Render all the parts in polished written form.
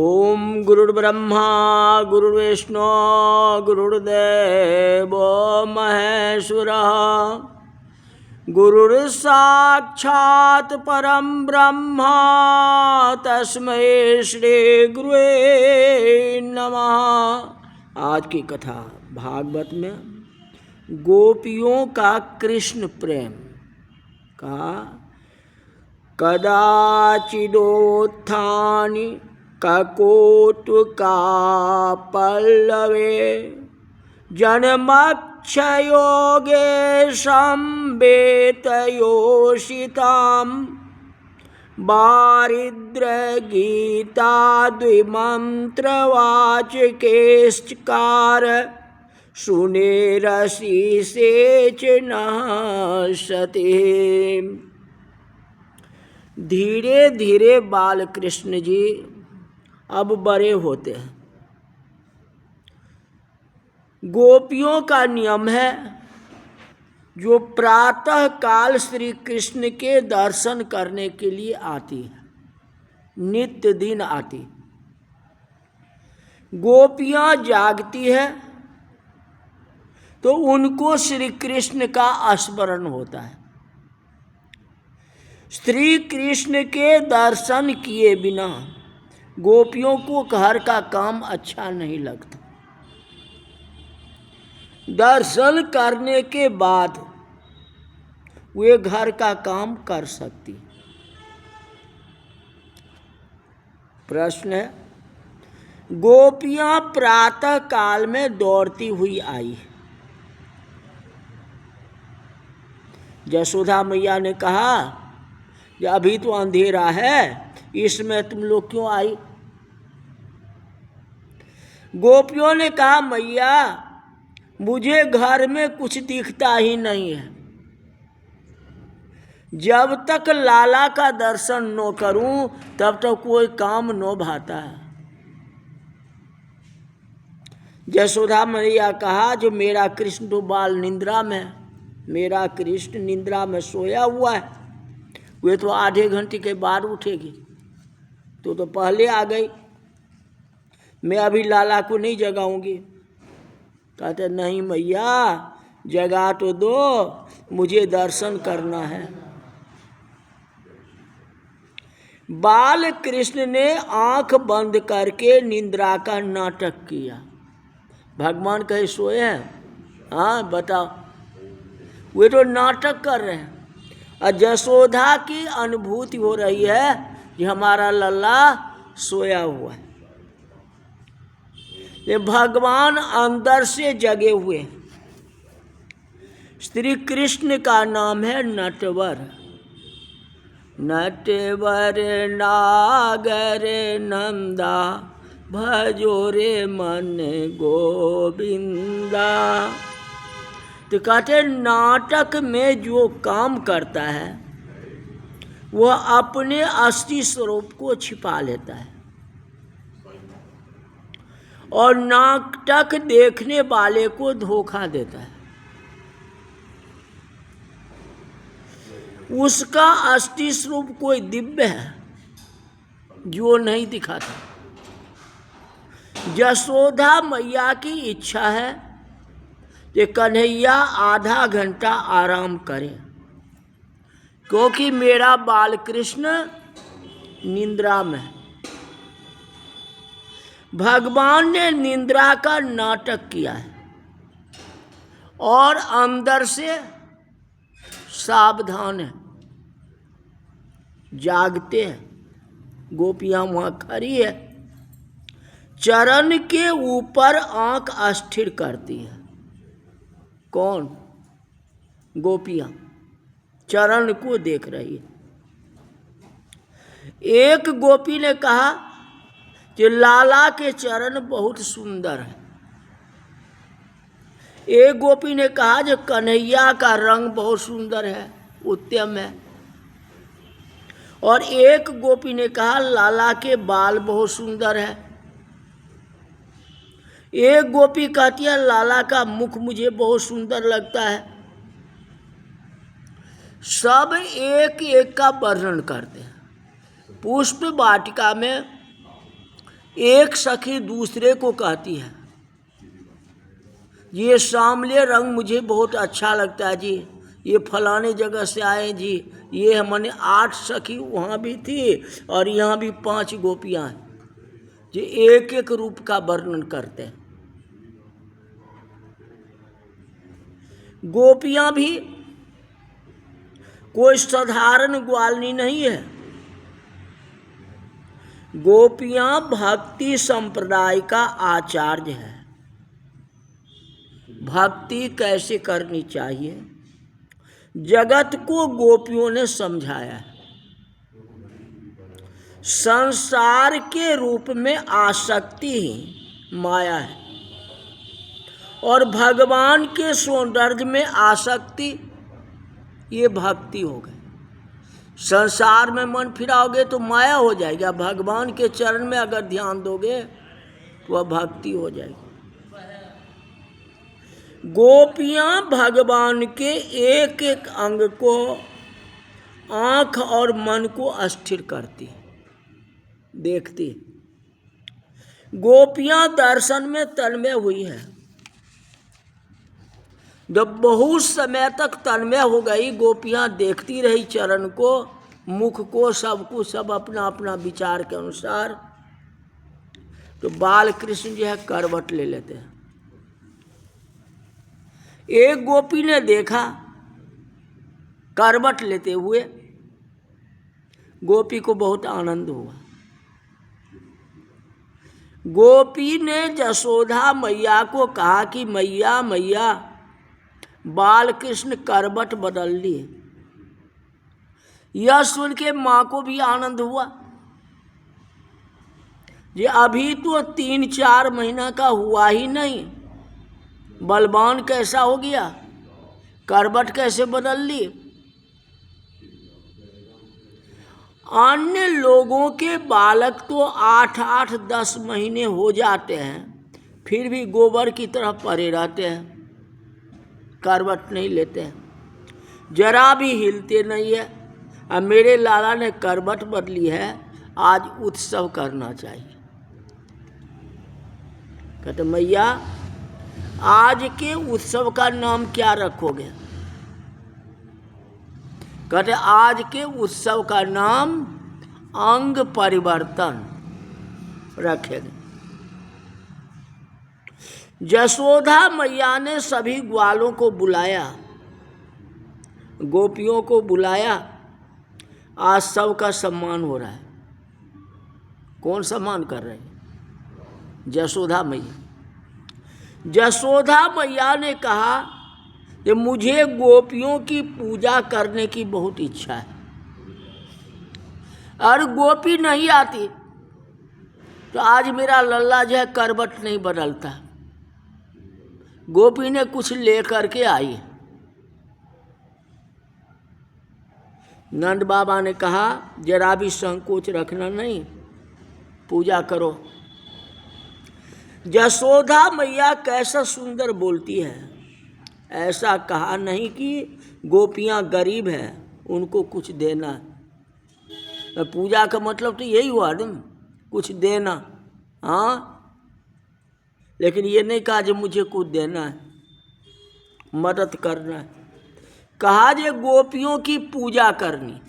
ओम गुरुर्ब्रह्मा गुरुर्विष्णु गुरुर्देवो महेश्वरः गुरुर्साक्षात् परं ब्रह्म तस्मै श्री गुरुवे नमः। आज की कथा भागवत में गोपियों का कृष्ण प्रेम का कदाचिदोत्थानि ककोटुका पल्लवे जन्मक्षयोगे संवेतयोषितां बारिद्रगीता द्विमन्त्रवाचकेश्चकार सुनेरसि सेचनः सति। धीरे धीरे बाल कृष्ण जी अब बड़े होते हैं। गोपियों का नियम है जो प्रातः काल श्री कृष्ण के दर्शन करने के लिए आती है, नित्य दिन आती। गोपियां जागती है तो उनको श्री कृष्ण का स्मरण होता है। श्री कृष्ण के दर्शन किए बिना गोपियों को घर का काम अच्छा नहीं लगता। दर्शन करने के बाद वे घर का काम कर सकती। प्रश्न है, गोपियां प्रातः काल में दौड़ती हुई आई। यशोदा मैया ने कहा कि अभी तो अंधेरा है, इसमें तुम लोग क्यों आई? गोपियों ने कहा, मैया मुझे घर में कुछ दिखता ही नहीं है। जब तक लाला का दर्शन न करूं तब तक कोई काम न भाता है। यशोदा मैया कहा, जो मेरा कृष्ण तो बाल निंद्रा में है, मेरा कृष्ण निंद्रा में सोया हुआ है, वे तो आधे घंटे के बाद उठेगी। तो पहले आ गई, मैं अभी लाला को नहीं जगाऊंगी। कहते नहीं मैया जगा तो दो, मुझे दर्शन करना है। बाल कृष्ण ने आंख बंद करके निंद्रा का नाटक किया। भगवान कहे सोए हैं? हाँ बताओ। वे तो नाटक कर रहे हैं। और यशोदा की अनुभूति हो रही है कि हमारा लल्ला सोया हुआ है। ये भगवान अंदर से जगे हुए। श्री कृष्ण का नाम है नटवर। नटवर नागर नंदा भजो रे मन गोविंदा। तो कहते नाटक में जो काम करता है वह अपने असली स्वरूप को छिपा लेता है और नाटक देखने वाले को धोखा देता है। उसका असली स्वरूप कोई दिव्य है जो नहीं दिखाता। यशोदा मैया की इच्छा है कि कन्हैया आधा घंटा आराम करे, क्योंकि मेरा बाल कृष्ण निंद्रा में है। भगवान ने निंद्रा का नाटक किया है और अंदर से सावधान है, जागते हैं। गोपियां वहां खड़ी है, चरण के ऊपर आंख अस्थिर करती है। कौन? गोपियां चरण को देख रही है। एक गोपी ने कहा कि लाला के चरण बहुत सुंदर है। एक गोपी ने कहा जो कन्हैया का रंग बहुत सुंदर है, उत्तम है। और एक गोपी ने कहा लाला के बाल बहुत सुंदर है। एक गोपी कहती है लाला का मुख मुझे बहुत सुंदर लगता है। सब एक एक का वर्णन करते हैं। पुष्प वाटिका में एक सखी दूसरे को कहती है, ये सांवले रंग मुझे बहुत अच्छा लगता है जी, ये फलाने जगह से आए जी, ये मैंने 8 सखी वहाँ भी थी और यहाँ भी 5 गोपियाँ हैं जी। एक एक रूप का वर्णन करते हैं। गोपियाँ भी कोई साधारण ग्वालनी नहीं है। गोपियाँ भक्ति संप्रदाय का आचार्य है। भक्ति कैसे करनी चाहिए जगत को गोपियों ने समझाया है। संसार के रूप में आसक्ति ही माया है और भगवान के सौंदर्य में आसक्ति ये भक्ति हो गई। संसार में मन फिराओगे तो माया हो जाएगी, भगवान के चरण में अगर ध्यान दोगे तो वह भक्ति हो जाएगी। गोपियाँ भगवान के एक एक अंग को, आँख और मन को स्थिर करती, देखती। गोपियाँ दर्शन में तन्मय हुई है। जब बहुत समय तक तन्मय हो गई, गोपियाँ देखती रही चरण को, मुख को, सब कुछ, सब अपना अपना विचार के अनुसार। तो बाल कृष्ण जो है करवट ले लेते हैं। एक गोपी ने देखा करवट लेते हुए, गोपी को बहुत आनंद हुआ। गोपी ने जसोदा मैया को कहा कि मैया मैया बाल कृष्ण करवट बदल लिए। यह सुन के माँ को भी आनंद हुआ। ये अभी तो 3-4 महीना का हुआ ही नहीं, बलवान कैसा हो गया, करवट कैसे बदल ली। अन्य लोगों के बालक तो 8-8-10 महीने हो जाते हैं, फिर भी गोबर की तरह पड़े रहते हैं, करवट नहीं लेते हैं, जरा भी हिलते नहीं है। अब मेरे लाला ने करवट बदली है, आज उत्सव करना चाहिए। कहते मैया आज के उत्सव का नाम क्या रखोगे। कहते आज के उत्सव का नाम अंग परिवर्तन रखेंगे। जसोदा मैया ने सभी ग्वालों को बुलाया, गोपियों को बुलाया। आज सबका सम्मान हो रहा है। कौन सम्मान कर रहे हैं? जसोदा मैया। जसोदा मैया ने कहा कि मुझे गोपियों की पूजा करने की बहुत इच्छा है, और गोपी नहीं आती तो आज मेरा लल्ला जो है करवट नहीं बदलता। गोपी ने कुछ लेकर के आई। नंद बाबा ने कहा जरा भी संकोच रखना नहीं, पूजा करो। जसोदा मैया कैसा सुंदर बोलती है। ऐसा कहा नहीं कि गोपियाँ गरीब हैं उनको कुछ देना। पूजा का मतलब तो यही हुआ ना, कुछ देना। हाँ, लेकिन ये नहीं कहा जो मुझे कुछ देना है, मदद करना है। कहा जे गोपियों की पूजा करनी।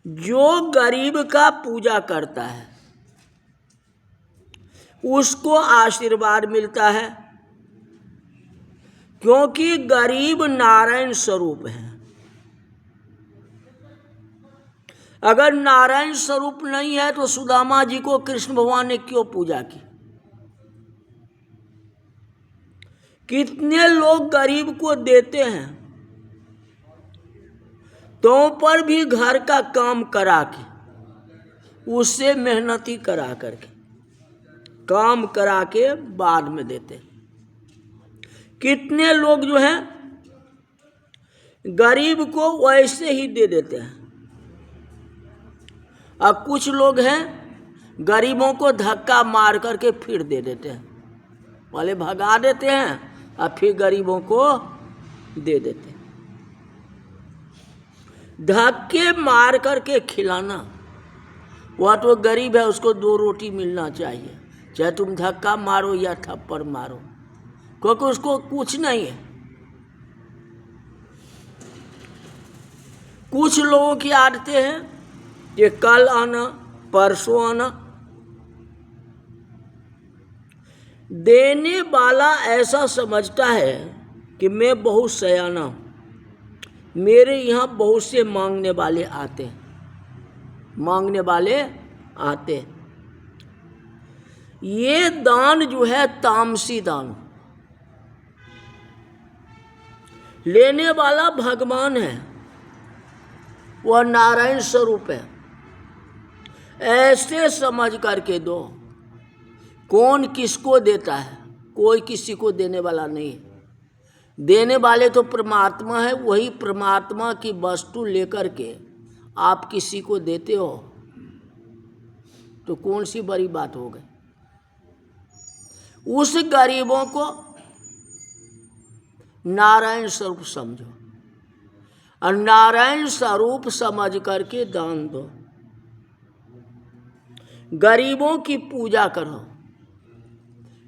जो गरीब का पूजा करता है उसको आशीर्वाद मिलता है, क्योंकि गरीब नारायण स्वरूप है। अगर नारायण स्वरूप नहीं है तो सुदामा जी को कृष्ण भगवान ने क्यों पूजा की। कितने लोग गरीब को देते हैं, तो पर भी घर का काम करा के, उससे मेहनती करा करके, काम करा के बाद में देते। कितने लोग जो हैं गरीब को वैसे ही दे देते हैं, और कुछ लोग हैं गरीबों को धक्का मार करके फिर दे देते हैं। पहले भगा देते हैं और फिर गरीबों को दे देते हैं। धक्के मार करके खिलाना वह तो गरीब है, उसको 2 रोटी मिलना चाहिए, चाहे तुम धक्का मारो या थप्पड़ मारो, क्योंकि उसको कुछ नहीं है। कुछ लोगों की आदतें हैं कि कल आना, परसों आना। देने वाला ऐसा समझता है कि मैं बहुत सयाना हूँ, मेरे यहाँ बहुत से मांगने वाले आते हैं, मांगने वाले आते हैं। ये दान जो है तामसी दान। लेने वाला भगवान है, वह नारायण स्वरूप है। ऐसे समझ करके दो। कौन किसको देता है? कोई किसी को देने वाला नहीं है। देने वाले तो परमात्मा है। वही परमात्मा की वस्तु लेकर के आप किसी को देते हो तो कौन सी बड़ी बात हो गई? उस गरीबों को नारायण स्वरूप समझो और नारायण स्वरूप समझ करके दान दो। गरीबों की पूजा करो।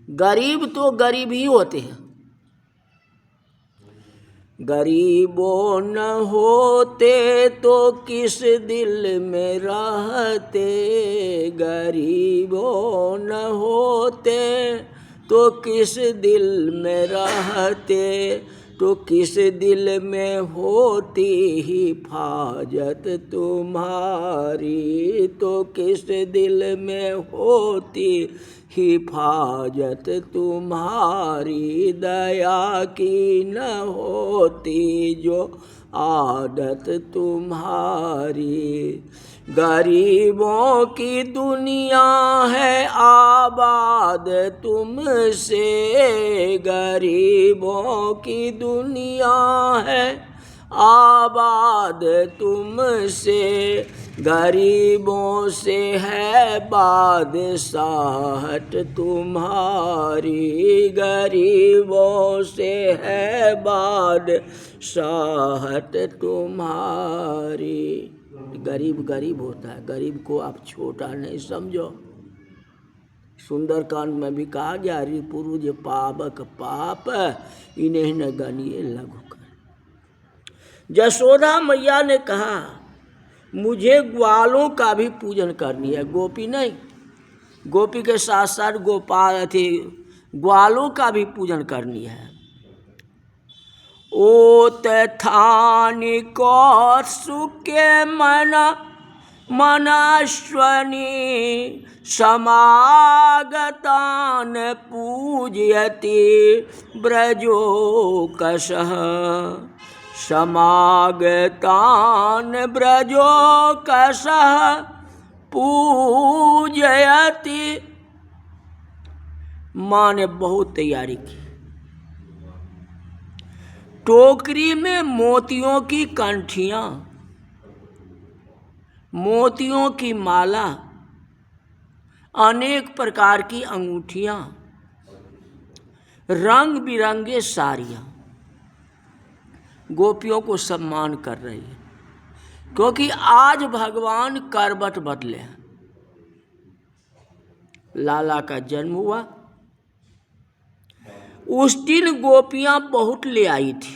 गरीब तो गरीब ही होते हैं। गरीबों न होते तो किस दिल में रहते, गरीबों न होते तो किस दिल में रहते, तो किस दिल में होती हिफाजत तुम्हारी, तो किस दिल में होती हिफाजत तुम्हारी, दया की न होती जो आदत तुम्हारी। गरीबों की दुनिया है आबाद तुमसे, गरीबों की दुनिया है आबाद तुमसे, गरीबों से है बादशाहत तुम्हारी, गरीबों से है बादशाहत तुम्हारी। गरीब गरीब होता है, गरीब को आप छोटा नहीं समझो। सुंदरकांड में भी कहा गया, रिपुरुष पावक पाप इन्हें न गनिए लघु कर। यशोदा मैया ने कहा मुझे ग्वालों का भी पूजन करनी है। गोपी नहीं, गोपी के साथ साथ गोपाल थे, ग्वालों का भी पूजन करनी है। ओ तथानि कौत्सुके मनाश्वनी समागतान पूजयति ब्रजोकशः, समागतान ब्रजोकशः पूजयति। माँ ने बहुत तैयारी की। टोकरी में मोतियों की कंठियां, मोतियों की माला, अनेक प्रकार की अंगूठियां, रंग बिरंगे साड़ियां गोपियों को सम्मान कर रही है, क्योंकि आज भगवान करवट बदले हैं। लाला का जन्म हुआ। उस दिन गोपियां बहुत ले आई थी।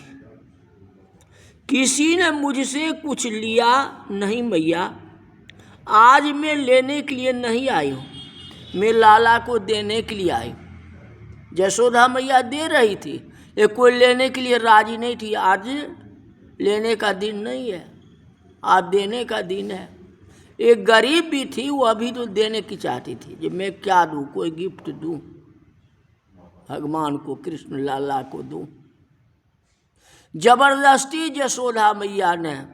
किसी ने मुझसे कुछ लिया नहीं मैया, आज मैं लेने के लिए नहीं आई हूँ, मैं लाला को देने के लिए आई। यशोदा मैया दे रही थी, ये कोई लेने के लिए राजी नहीं थी। आज लेने का दिन नहीं है, आज देने का दिन है। एक गरीब भी थी, वो अभी तो देने की चाहती थी कि मैं क्या दूँ, कोई गिफ्ट दूँ भगवान को, कृष्ण लाला को दूँ। जबरदस्ती यशोदा मैया ने,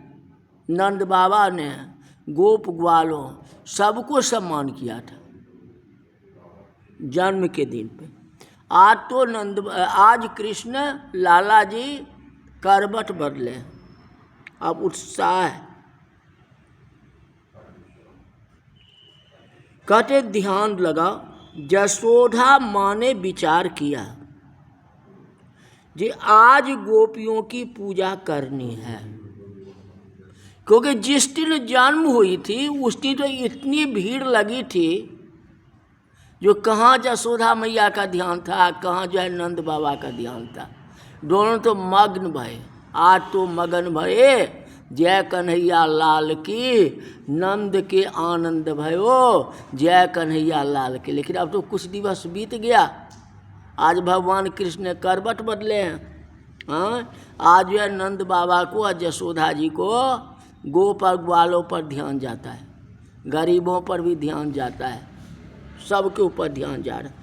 नंद बाबा ने, गोप ग्वालों सबको सम्मान किया था जन्म के दिन पे। आज तो आज कृष्ण लाला जी करवट बदले, अब उत्साह है। कहते ध्यान लगा। यशोदा माँ ने विचार किया जी आज गोपियों की पूजा करनी है, क्योंकि जिस दिन जन्म हुई थी उस दिन तो इतनी भीड़ लगी थी, जो कहाँ यशोदा मैया का ध्यान था, कहाँ जो है नंद बाबा का ध्यान था। दोनों तो मग्न भये, आज तो मगन भये, जय कन्हैया लाल की, नंद के आनंद भयो, जय कन्हैया लाल की। लेकिन अब तो कुछ दिवस बीत गया, आज भगवान कृष्ण ने करवट बदले हैं। हाँ, आज जो है नंद बाबा को और यशोदा जी को गोप और ग्वालों पर ध्यान जाता है, गरीबों पर भी ध्यान जाता है, सबके ऊपर ध्यान जा रहा है।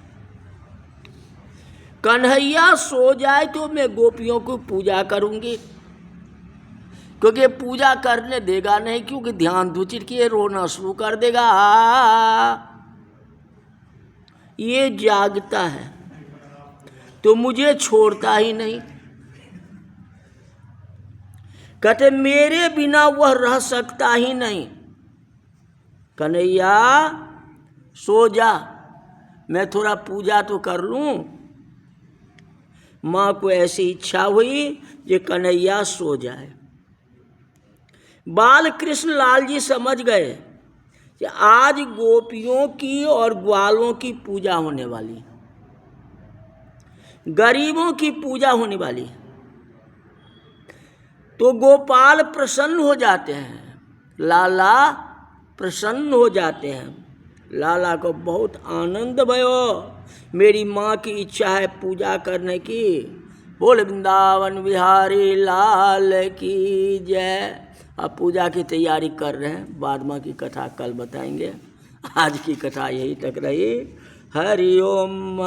कन्हैया सो जाए तो मैं गोपियों को पूजा करूंगी, क्योंकि पूजा करने देगा नहीं, क्योंकि ध्यान दूचित किए रोना शुरू कर देगा। ये जागता है तो मुझे छोड़ता ही नहीं। कहते मेरे बिना वह रह सकता ही नहीं। कन्हैया सो जा, मैं थोड़ा पूजा तो कर लूं। माँ को ऐसी इच्छा हुई कि कन्हैया सो जाए। बाल कृष्ण लाल जी समझ गए कि आज गोपियों की और ग्वालों की पूजा होने वाली, गरीबों की पूजा होने वाली। तो गोपाल प्रसन्न हो जाते हैं, लाला प्रसन्न हो जाते हैं। लाला को बहुत आनंद भयो, मेरी माँ की इच्छा है पूजा करने की। बोल वृंदावन बिहारी लाल की जय। अब पूजा की तैयारी कर रहे हैं, बाद में की कथा कल बताएंगे। आज की कथा यही तक रही। हरि ओम।